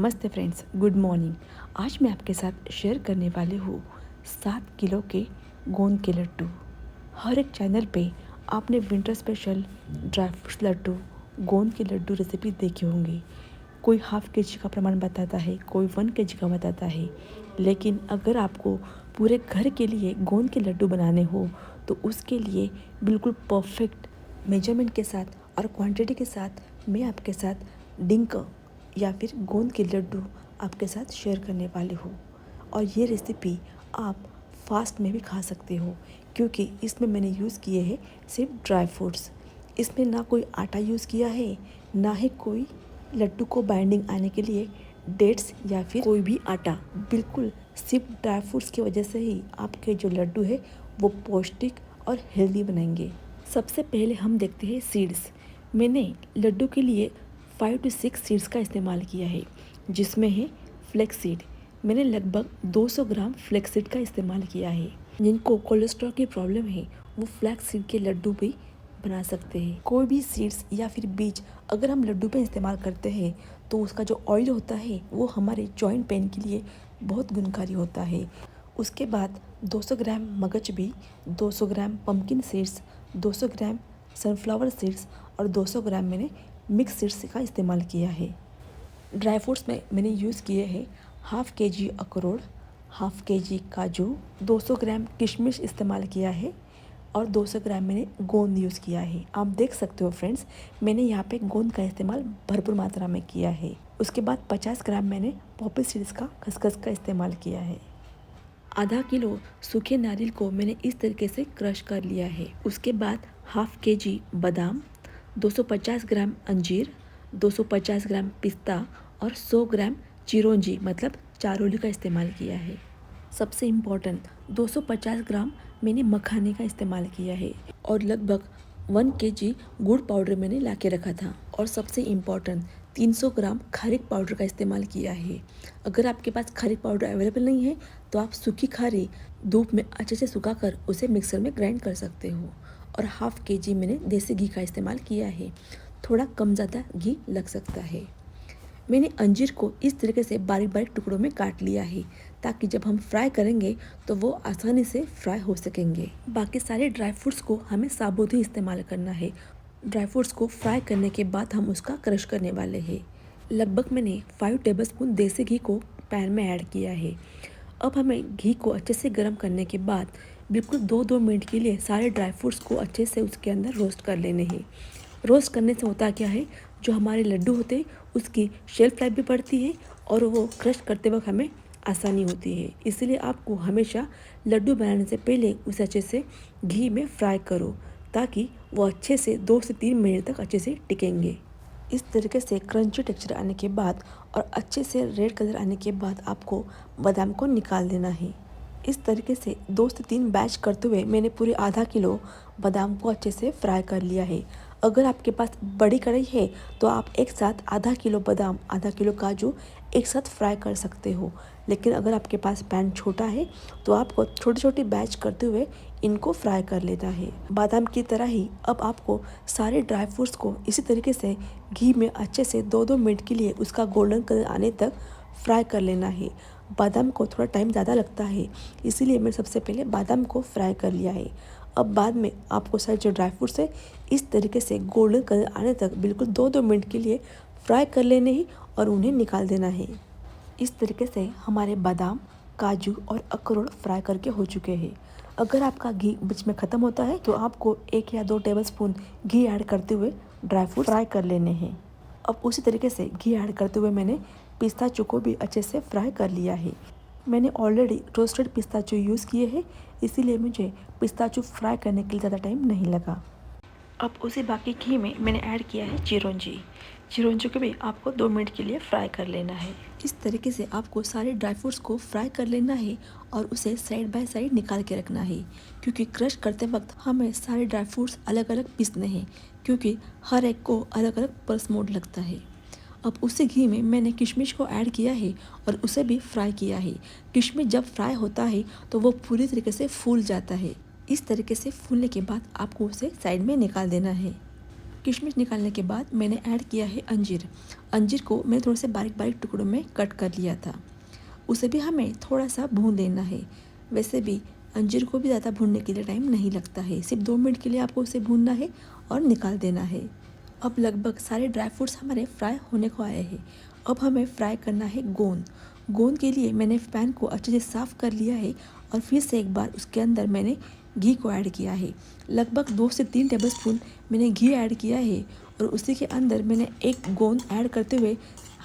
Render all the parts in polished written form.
नमस्ते friends, good morning. आज मैं आपके साथ शेयर करने वाली हूँ 7 किलो के गोंद के लड्डू। हर एक चैनल पे आपने winter special dry fruits laddu, गोंद के लड्डू रेसिपी देखे होंगे। कोई हाफ के जी का प्रमाण बताता है, कोई 1 के जी का बताता है। लेकिन अगर आपको पूरे घर के लिए गोंद के लड्डू बनाने हो तो उसके लिए बिल्कुल परफेक्ट मेजरमेंट के साथ और क्वांटिटी के साथ मैं आपके साथ डिंक या फिर गोंद के लड्डू आपके साथ शेयर करने वाली हूँ। और ये रेसिपी आप फास्ट में भी खा सकते हो, क्योंकि इसमें मैंने यूज़ किए हैं सिर्फ ड्राई फ्रूट्स। इसमें ना कोई आटा यूज़ किया है, ना ही कोई लड्डू को बाइंडिंग आने के लिए डेट्स या फिर कोई भी आटा। बिल्कुल सिर्फ ड्राई फ्रूट्स की वजह से ही आपके जो लड्डू है वो पौष्टिक और हेल्दी बनेंगे। सबसे पहले हम देखते हैं सीड्स। मैंने लड्डू के लिए 5 to 6 सीड्स का इस्तेमाल किया है, जिसमें है फ्लेक्स सीड। मैंने लगभग 200 ग्राम फ्लेक्स सीड का इस्तेमाल किया है। जिनको कोलेस्ट्रॉल की प्रॉब्लम है वो फ्लैक्स सीड के लड्डू भी बना सकते हैं। कोई भी सीड्स या फिर बीज अगर हम लड्डू पे इस्तेमाल करते हैं तो उसका जो ऑयल होता है वो हमारे जॉइंट पेन के लिए बहुत गुणकारी होता है। उसके बाद 200 ग्राम मगज भी, 200 ग्राम पम्पकिन सीड्स, 200 ग्राम सनफ्लावर सीड्स और 200 ग्राम मैंने मिक्स सीड्स का इस्तेमाल किया है। ड्राई फ्रूट्स में मैंने यूज़ किए हैं हाफ़ के जी अखरोट, हाफ़ के जी काजू, 200 ग्राम किशमिश इस्तेमाल किया है और 200 ग्राम मैंने गोंद यूज़ किया है। आप देख सकते हो फ्रेंड्स, मैंने यहाँ पे गोंद का इस्तेमाल भरपूर मात्रा में किया है। उसके बाद 50 ग्राम मैंने पॉपी सीड्स का खसखस का इस्तेमाल किया है। आधा किलो सूखे नारियल को मैंने इस तरीके से क्रश कर लिया है। उसके बाद हाफ़ के जी बादाम, 250 ग्राम अंजीर, 250 ग्राम पिस्ता और 100 ग्राम चिरौंजी मतलब चारोली का इस्तेमाल किया है। सबसे इम्पॉर्टेंट 250 ग्राम मैंने मखाने का इस्तेमाल किया है और लगभग 1 के जी गुड़ पाउडर मैंने ला के रखा था। और सबसे इम्पॉर्टेंट 300 ग्राम खारीक पाउडर का इस्तेमाल किया है। अगर आपके पास खारीक पाउडर अवेलेबल नहीं है तो आप सूखी खारी धूप में अच्छे से सुखाकर उसे मिक्सर में ग्राइंड कर सकते हो। और हाफ़ के जी मैंने देसी घी का इस्तेमाल किया है। थोड़ा कम ज़्यादा घी लग सकता है। मैंने अंजीर को इस तरीके से बारीक बारीक टुकड़ों में काट लिया है, ताकि जब हम फ्राई करेंगे तो वो आसानी से फ्राई हो सकेंगे। बाकी सारे ड्राई फ्रूट्स को हमें साबुत ही इस्तेमाल करना है। ड्राई फ्रूट्स को फ्राई करने के बाद हम उसका क्रश करने वाले हैं। लगभग मैंने 5 टेबलस्पून देसी घी को पैन में ऐड किया है। अब हमें घी को अच्छे से गर्म करने के बाद बिल्कुल 2-2 मिनट के लिए सारे ड्राई फ्रूट्स को अच्छे से उसके अंदर रोस्ट कर लेने हैं। रोस्ट करने से होता क्या है, जो हमारे लड्डू होते हैं उसकी शेल्फ लाइफ भी बढ़ती है और वो क्रश करते वक्त हमें आसानी होती है। इसलिए आपको हमेशा लड्डू बनाने से पहले उसे अच्छे से घी में फ्राई करो, ताकि वो अच्छे से 2 से 3 मिनट तक अच्छे से टिकेंगे। इस तरीके से क्रंची टेक्सचर आने के बाद और अच्छे से रेड कलर आने के बाद आपको बादाम को निकाल देना है। इस तरीके से 2 से 3 बैच करते हुए मैंने पूरे आधा किलो बादाम को अच्छे से फ्राई कर लिया है। अगर आपके पास बड़ी कढ़ाई है तो आप एक साथ आधा किलो बादाम, आधा किलो काजू एक साथ फ्राई कर सकते हो। लेकिन अगर आपके पास पैन छोटा है तो आपको छोटी छोटी बैच करते हुए इनको फ्राई कर लेना है। बादाम की तरह ही अब आपको सारे ड्राई फ्रूट्स को इसी तरीके से घी में अच्छे से 2-2 मिनट के लिए उसका गोल्डन कलर आने तक फ्राई कर लेना है। बादाम को थोड़ा टाइम ज़्यादा लगता है, इसीलिए मैं सबसे पहले बादाम को फ्राई कर लिया है। अब बाद में आपको सारे जो ड्राई फ्रूट्स है इस तरीके से गोल्डन कलर आने तक बिल्कुल 2-2 मिनट के लिए फ्राई कर लेने ही और उन्हें निकाल देना है। इस तरीके से हमारे बादाम, काजू और अखरोट फ्राई करके हो चुके हैं। अगर आपका घी बीच में ख़त्म होता है तो आपको 1 या 2 टेबलस्पून घी ऐड करते हुए ड्राई फ्रूट फ्राई कर लेने हैं। अब उसी तरीके से घी ऐड करते हुए मैंने पिस्ताचू को भी अच्छे से फ्राई कर लिया है। मैंने ऑलरेडी रोस्टेड पिस्ताचू यूज़ किए हैं, इसीलिए मुझे पिस्ताचू फ्राई करने के लिए ज़्यादा टाइम नहीं लगा। अब उसी बाकी घी में मैंने ऐड किया है चिरौंजी। चिरौंजी को भी आपको 2 मिनट के लिए फ्राई कर लेना है। इस तरीके से आपको सारे ड्राई फ्रूट्स को फ्राई कर लेना है और उसे साइड बाय साइड निकाल के रखना है, क्योंकि क्रश करते वक्त हमें सारे ड्राई फ्रूट्स अलग अलग पीसने हैं, क्योंकि हर एक को अलग अलग पल्स मोड लगता है। अब उसी घी में मैंने किशमिश को ऐड किया है और उसे भी फ्राई किया है। किशमिश जब फ्राई होता है तो वो पूरी तरीके से फूल जाता है। इस तरीके से फूलने के बाद आपको उसे साइड में निकाल देना है। किशमिश निकालने के बाद मैंने ऐड किया है अंजीर। अंजीर को मैंने थोड़े से बारीक बारीक टुकड़ों में कट कर लिया था। उसे भी हमें थोड़ा सा भून लेना है। वैसे भी अंजीर को भी ज़्यादा भूनने के लिए टाइम नहीं लगता है, सिर्फ 2 मिनट के लिए आपको उसे भूनना है और निकाल देना है। अब लगभग सारे ड्राई फ्रूट्स हमारे फ्राई होने को आए हैं। अब हमें फ्राई करना है गोंद। गोंद के लिए मैंने पैन को अच्छे से साफ़ कर लिया है और फिर से एक बार उसके अंदर मैंने घी को ऐड किया है। लगभग 2 से 3 टेबलस्पून मैंने घी ऐड किया है और उसी के अंदर मैंने एक गोंद ऐड करते हुए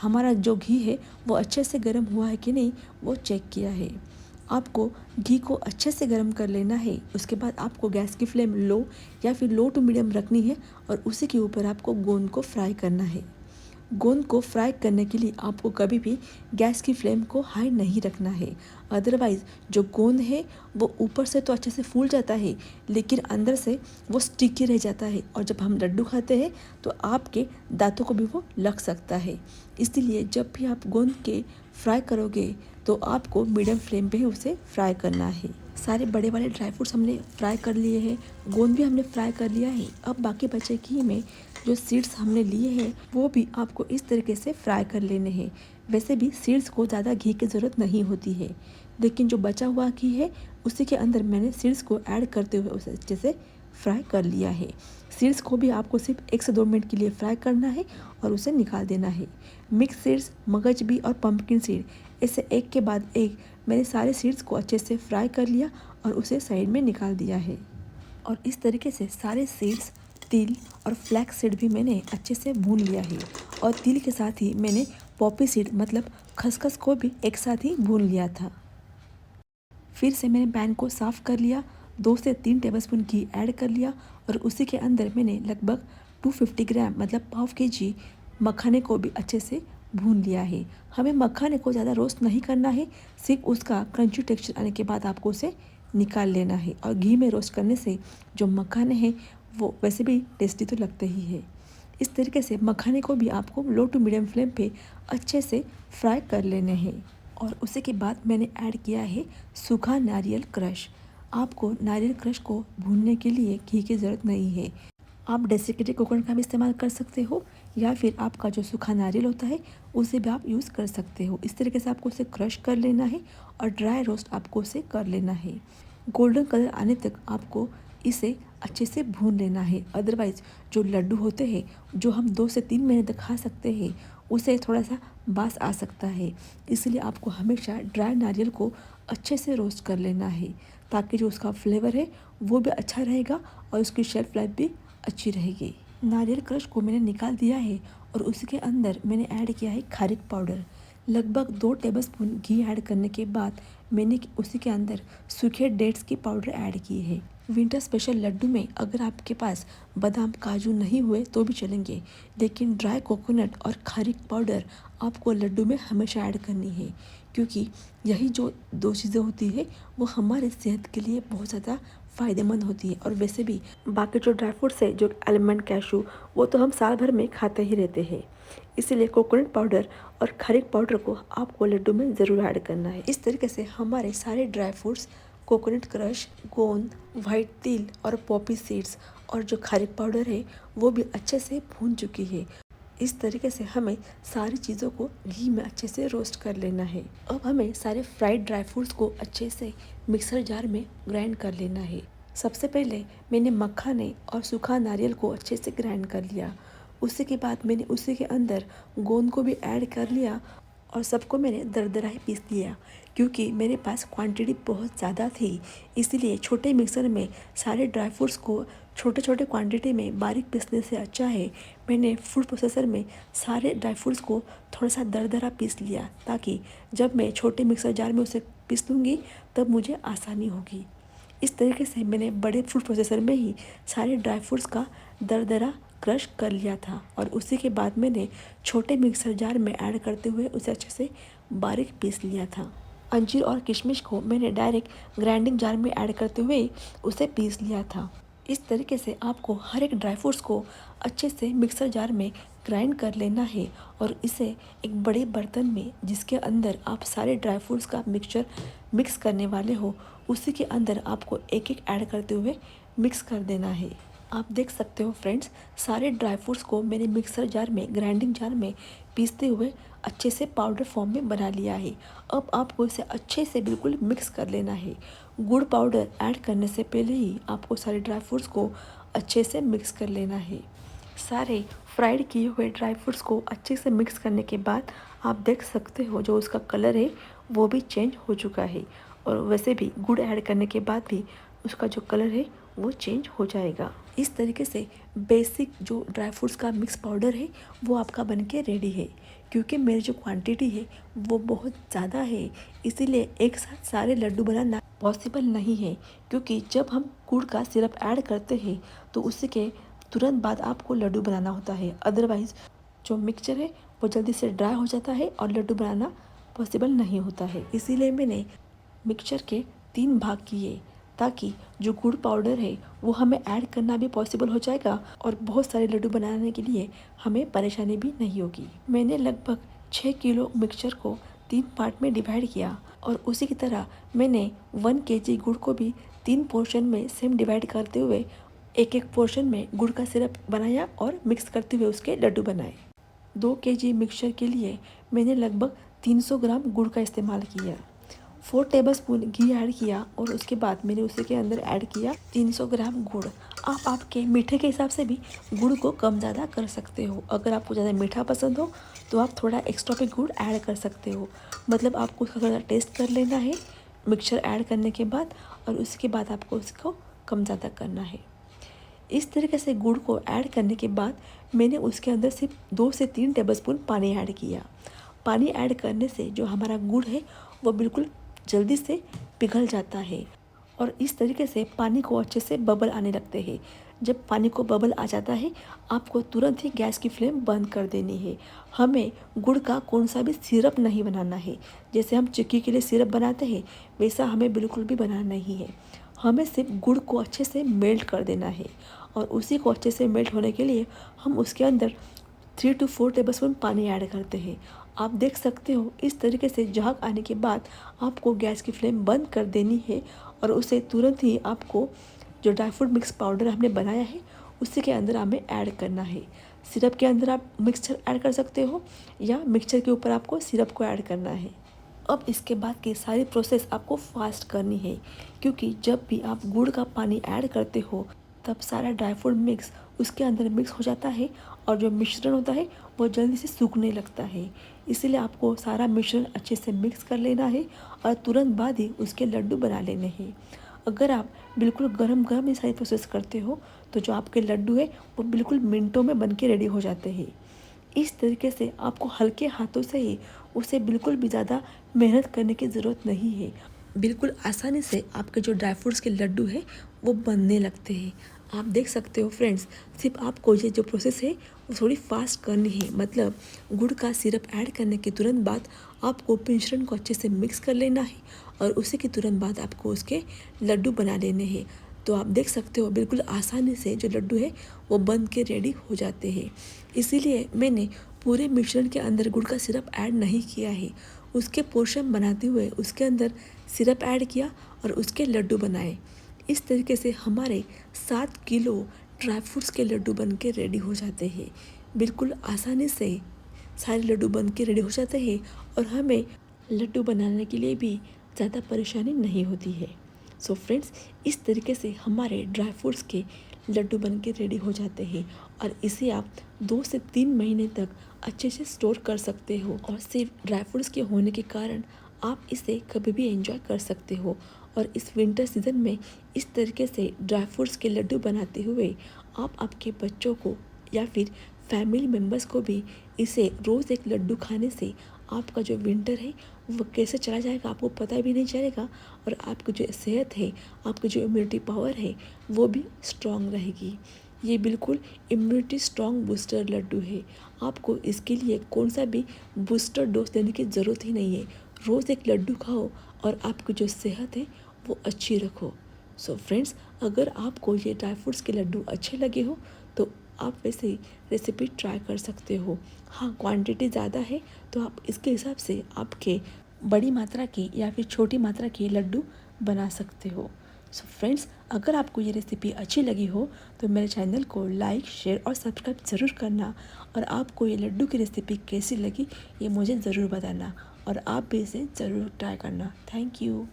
हमारा जो घी है वो अच्छे से गर्म हुआ है कि नहीं वो चेक किया है। आपको घी को अच्छे से गर्म कर लेना है। उसके बाद आपको गैस की फ्लेम लो या फिर लो टू मीडियम रखनी है और उसी के ऊपर आपको गोंद को फ्राई करना है। गोंद को फ्राई करने के लिए आपको कभी भी गैस की फ्लेम को हाई नहीं रखना है, अदरवाइज़ जो गोंद है वो ऊपर से तो अच्छे से फूल जाता है लेकिन अंदर से वो स्टिकी रह जाता है और जब हम लड्डू खाते हैं तो आपके दांतों को भी वो लग सकता है। इसलिए जब भी आप गोंद के फ्राई करोगे तो आपको मीडियम फ्लेम पे ही उसे फ्राई करना है। सारे बड़े वाले ड्राई फ्रूट्स हमने फ्राई कर लिए हैं, गोंद भी हमने फ्राई कर लिया है। अब बाकी बचे घी में जो सीड्स हमने लिए हैं वो भी आपको इस तरीके से फ्राई कर लेने हैं। वैसे भी सीड्स को ज़्यादा घी की ज़रूरत नहीं होती है, लेकिन जो बचा हुआ घी है उसी के अंदर मैंने सीड्स को ऐड करते हुए उसे अच्छे से फ्राई कर लिया है। सीड्स को भी आपको सिर्फ 1 से 2 मिनट के लिए फ्राई करना है और उसे निकाल देना है। मिक्स सीड्स, मगज बी और पंपकिन सीड, ऐसे एक के बाद एक मैंने सारे सीड्स को अच्छे से फ्राई कर लिया और उसे साइड में निकाल दिया है। और इस तरीके से सारे सीड्स, तिल और फ्लैक्स सीड भी मैंने अच्छे से भून लिया है और तिल के साथ ही मैंने पॉपी सीड मतलब खसखस को भी एक साथ ही भून लिया था। फिर से मैंने पैन को साफ़ कर लिया, 2 से 3 टेबलस्पून घी ऐड कर लिया और उसी के अंदर मैंने लगभग 250 ग्राम मतलब पाव केजी मखाने को भी अच्छे से भून लिया है। हमें मखाने को ज़्यादा रोस्ट नहीं करना है, सिर्फ उसका क्रंची टेक्सचर आने के बाद आपको उसे निकाल लेना है। और घी में रोस्ट करने से जो मखाने हैं वो वैसे भी टेस्टी तो लगते ही है। इस तरीके से मखाने को भी आपको लो टू मीडियम फ्लेम पे अच्छे से फ्राई कर लेने हैं। और उसी के बाद मैंने ऐड किया है सूखा नारियल क्रश। आपको नारियल क्रश को भूनने के लिए घी की ज़रूरत नहीं है, आप डेसिकेटेड कोकोनट का भी इस्तेमाल कर सकते हो या फिर आपका जो सूखा नारियल होता है उसे भी आप यूज़ कर सकते हो। इस तरीके से आपको उसे क्रश कर लेना है और ड्राई रोस्ट आपको उसे कर लेना है। गोल्डन कलर आने तक आपको इसे अच्छे से भून लेना है, अदरवाइज़ जो लड्डू होते हैं जो हम 2 से 3 महीने तक खा सकते हैं उसे थोड़ा सा बास आ सकता है। इसलिए आपको हमेशा ड्राई नारियल को अच्छे से रोस्ट कर लेना है ताकि जो उसका फ्लेवर है वो भी अच्छा रहेगा और उसकी शेल्फ लाइफ भी अच्छी रहेगी। नारियल क्रश को मैंने निकाल दिया है और उसी के अंदर मैंने ऐड किया है खारिक पाउडर। लगभग 2 टेबलस्पून घी ऐड करने के बाद मैंने उसी के अंदर सूखे डेट्स की पाउडर ऐड की है। विंटर स्पेशल लड्डू में अगर आपके पास बादाम काजू नहीं हुए तो भी चलेंगे, लेकिन ड्राई कोकोनट और खारिक पाउडर आपको लड्डू में हमेशा ऐड करनी है क्योंकि यही जो 2 चीज़ें होती है वो हमारे सेहत के लिए बहुत ज़्यादा फ़ायदेमंद होती है। और वैसे भी बाकी जो ड्राई फ्रूट्स है जो आलमंड, कैशू, वो तो हम साल भर में खाते ही रहते हैं। इसीलिए कोकोनट पाउडर और खारिक पाउडर को आपको लड्डू में ज़रूर ऐड करना है। इस तरीके से हमारे सारे ड्राई फ्रूट्स, कोकोनट क्रश, गोंद, वाइट तिल और पॉपी सीड्स और जो खारिक पाउडर है वो भी अच्छे से भून चुकी है। इस तरीके से हमें सारी चीज़ों को घी में अच्छे से रोस्ट कर लेना है। अब हमें सारे फ्राइड ड्राई फ्रूट्स को अच्छे से मिक्सर जार में ग्राइंड कर लेना है। सबसे पहले मैंने मखाने और सूखा नारियल को अच्छे से ग्राइंड कर लिया। उसी के बाद मैंने उसी के अंदर गोंद को भी ऐड कर लिया और सबको मैंने दरदरा ही पीस लिया क्योंकि मेरे पास क्वांटिटी बहुत ज़्यादा थी। इसीलिए छोटे मिक्सर में सारे ड्राई फ्रूट्स को छोटे छोटे क्वांटिटी में बारीक पीसने से अच्छा है मैंने फूड प्रोसेसर में सारे ड्राई फ्रूट्स को थोड़ा सा दरदरा पीस लिया ताकि जब मैं छोटे मिक्सर जार में उसे पीस लूँगी तब मुझे आसानी होगी। इस तरीके से मैंने बड़े फूड प्रोसेसर में ही सारे ड्राई फ्रूट्स का दरदरा क्रश कर लिया था और उसी के बाद मैंने छोटे मिक्सर जार में ऐड करते हुए उसे अच्छे से बारीक पीस लिया था। अंजीर और किशमिश को मैंने डायरेक्ट ग्राइंडिंग जार में ऐड करते हुए उसे पीस लिया था। इस तरीके से आपको हर एक ड्राई फ्रूट्स को अच्छे से मिक्सर जार में ग्राइंड कर लेना है और इसे एक बड़े बर्तन में जिसके अंदर आप सारे ड्राई फ्रूट्स का मिक्सचर मिक्स करने वाले हो उसी के अंदर आपको एक एक ऐड करते हुए मिक्स कर देना है। आप देख सकते हो फ्रेंड्स, सारे ड्राई फ्रूट्स को मैंने मिक्सर जार में, ग्राइंडिंग जार में पीसते हुए अच्छे से पाउडर फॉर्म में बना लिया है। अब आपको इसे अच्छे से बिल्कुल मिक्स कर लेना है। गुड़ पाउडर ऐड करने से पहले ही आपको सारे ड्राई फ्रूट्स को अच्छे से मिक्स कर लेना है। सारे फ्राइड किए हुए ड्राई फ्रूट्स को अच्छे से मिक्स करने के बाद आप देख सकते हो जो उसका कलर है वो भी चेंज हो चुका है, और वैसे भी गुड़ ऐड करने के बाद भी उसका जो कलर है वो चेंज हो जाएगा। इस तरीके से बेसिक जो ड्राई फ्रूट्स का मिक्स पाउडर है वो आपका बनके रेडी है। क्योंकि मेरी जो क्वांटिटी है वो बहुत ज़्यादा है, इसीलिए एक साथ सारे लड्डू बनाना पॉसिबल नहीं है। क्योंकि जब हम गुड़ का सिरप ऐड करते हैं तो उसी के तुरंत बाद आपको लड्डू बनाना होता है, अदरवाइज़ जो मिक्सचर है वो जल्दी से ड्राई हो जाता है और लड्डू बनाना पॉसिबल नहीं होता है। इसीलिए मैंने मिक्सचर के 3 भाग किए, ताकि जो गुड़ पाउडर है वो हमें ऐड करना भी पॉसिबल हो जाएगा और बहुत सारे लड्डू बनाने के लिए हमें परेशानी भी नहीं होगी। मैंने लगभग 6 किलो मिक्सचर को 3 पार्ट में डिवाइड किया, और उसी की तरह मैंने 1 केजी गुड़ को भी 3 पोर्शन में सेम डिवाइड करते हुए एक पोर्शन में गुड़ का सिरप बनाया और मिक्स करते हुए उसके लड्डू बनाए। 2 केजी मिक्सचर के लिए मैंने लगभग 300 ग्राम गुड़ का इस्तेमाल किया। 4 टेबलस्पून घी ऐड किया, और उसके बाद मैंने उसी के अंदर ऐड किया 300 ग्राम गुड़। आप आपके मीठे के हिसाब से भी गुड़ को कम ज़्यादा कर सकते हो। अगर आपको ज़्यादा मीठा पसंद हो तो आप थोड़ा एक्स्ट्रा पे गुड़ ऐड कर सकते हो। मतलब आपको उसका थोड़ा टेस्ट कर लेना है मिक्सचर ऐड करने के बाद, और उसके बाद आपको उसको कम ज़्यादा करना है। इस तरीके से गुड़ को ऐड करने के बाद मैंने उसके अंदर सिर्फ 2 से 3 टेबलस्पून पानी ऐड किया। पानी ऐड करने से जो हमारा गुड़ है वो बिल्कुल जल्दी से पिघल जाता है, और इस तरीके से पानी को अच्छे से बबल आने लगते हैं। जब पानी को बबल आ जाता है आपको तुरंत ही गैस की फ्लेम बंद कर देनी है। हमें गुड़ का कौन सा भी सिरप नहीं बनाना है। जैसे हम चिक्की के लिए सिरप बनाते हैं वैसा हमें बिल्कुल भी बनाना नहीं है। हमें सिर्फ गुड़ को अच्छे से मेल्ट कर देना है, और उसी को अच्छे से मेल्ट होने के लिए हम उसके अंदर 3 to 4 टेबलस्पून पानी ऐड करते हैं। आप देख सकते हो इस तरीके से झाग आने के बाद आपको गैस की फ्लेम बंद कर देनी है, और उसे तुरंत ही आपको जो ड्राई फ्रूट मिक्स पाउडर हमने बनाया है उसी के अंदर हमें ऐड करना है। सिरप के अंदर आप मिक्सचर ऐड कर सकते हो, या मिक्सचर के ऊपर आपको सिरप को ऐड करना है। अब इसके बाद की सारी प्रोसेस आपको फास्ट करनी है, क्योंकि जब भी आप गुड़ का पानी ऐड करते हो तब सारा ड्राई फ्रूट मिक्स उसके अंदर मिक्स हो जाता है, और जो मिश्रण होता है वो जल्दी से सूखने लगता है। इसीलिए आपको सारा मिश्रण अच्छे से मिक्स कर लेना है, और तुरंत बाद ही उसके लड्डू बना लेने हैं। अगर आप बिल्कुल गरम गरम ये सारी प्रोसेस करते हो तो जो आपके लड्डू है वो बिल्कुल मिनटों में बन के रेडी हो जाते हैं। इस तरीके से आपको हल्के हाथों से ही उसे बिल्कुल भी ज़्यादा मेहनत करने की ज़रूरत नहीं है। बिल्कुल आसानी से आपके जो ड्राई फ्रूट्स के लड्डू है वो बनने लगते हैं। आप देख सकते हो फ्रेंड्स, सिर्फ आपको ये जो प्रोसेस है वो थोड़ी फास्ट करनी है। मतलब गुड़ का सिरप ऐड करने के तुरंत बाद आपको मिश्रण को अच्छे से मिक्स कर लेना है, और उसी के तुरंत बाद आपको उसके लड्डू बना लेने हैं। तो आप देख सकते हो बिल्कुल आसानी से जो लड्डू है वो बन के रेडी हो जाते हैं। इसीलिए मैंने पूरे मिश्रण के अंदर गुड़ का सिरप ऐड नहीं किया है। उसके पोर्शन बनाते हुए उसके अंदर सिरप ऐड किया और उसके लड्डू बनाए। इस तरीके से हमारे 7 किलो ड्राई फ्रूट्स के लड्डू बन के रेडी हो जाते हैं। बिल्कुल आसानी से सारे लड्डू बन के रेडी हो जाते हैं, और हमें लड्डू बनाने के लिए भी ज़्यादा परेशानी नहीं होती है। सो फ्रेंड्स, इस तरीके से हमारे ड्राई फ्रूट्स के लड्डू बन के रेडी हो जाते हैं, और इसे आप 2 से 3 महीने तक अच्छे से स्टोर कर सकते हो। और सिर्फ ड्राई फ्रूट्स के होने के कारण आप इसे कभी भी एंजॉय कर सकते हो। और इस विंटर सीज़न में इस तरीके से ड्राई फ्रूट्स के लड्डू बनाते हुए आप आपके बच्चों को या फिर फैमिली मेम्बर्स को भी इसे रोज़ एक लड्डू खाने से आपका जो विंटर है वो कैसे चला जाएगा आपको पता भी नहीं चलेगा, और आपकी जो सेहत है, आपकी जो इम्यूनिटी पावर है वो भी स्ट्रॉन्ग रहेगी। ये बिल्कुल इम्यूनिटी स्ट्रॉन्ग बूस्टर लड्डू है। आपको इसके लिए कौन सा भी बूस्टर डोज देने की ज़रूरत ही नहीं है। रोज़ एक लड्डू खाओ और आपकी जो सेहत है वो अच्छी रखो। सो फ्रेंड्स, अगर आपको ये ड्राई फ्रूट्स के लड्डू अच्छे लगे हो तो आप वैसे ही रेसिपी ट्राई कर सकते हो। हाँ, क्वांटिटी ज़्यादा है तो आप इसके हिसाब से आपके बड़ी मात्रा की या फिर छोटी मात्रा के लड्डू बना सकते हो। सो फ्रेंड्स, अगर आपको ये रेसिपी अच्छी लगी हो तो मेरे चैनल को लाइक, शेयर और सब्सक्राइब ज़रूर करना। और आपको ये लड्डू की रेसिपी कैसी लगी ये मुझे ज़रूर बताना, और आप भी इसे ज़रूर ट्राई करना। Thank you.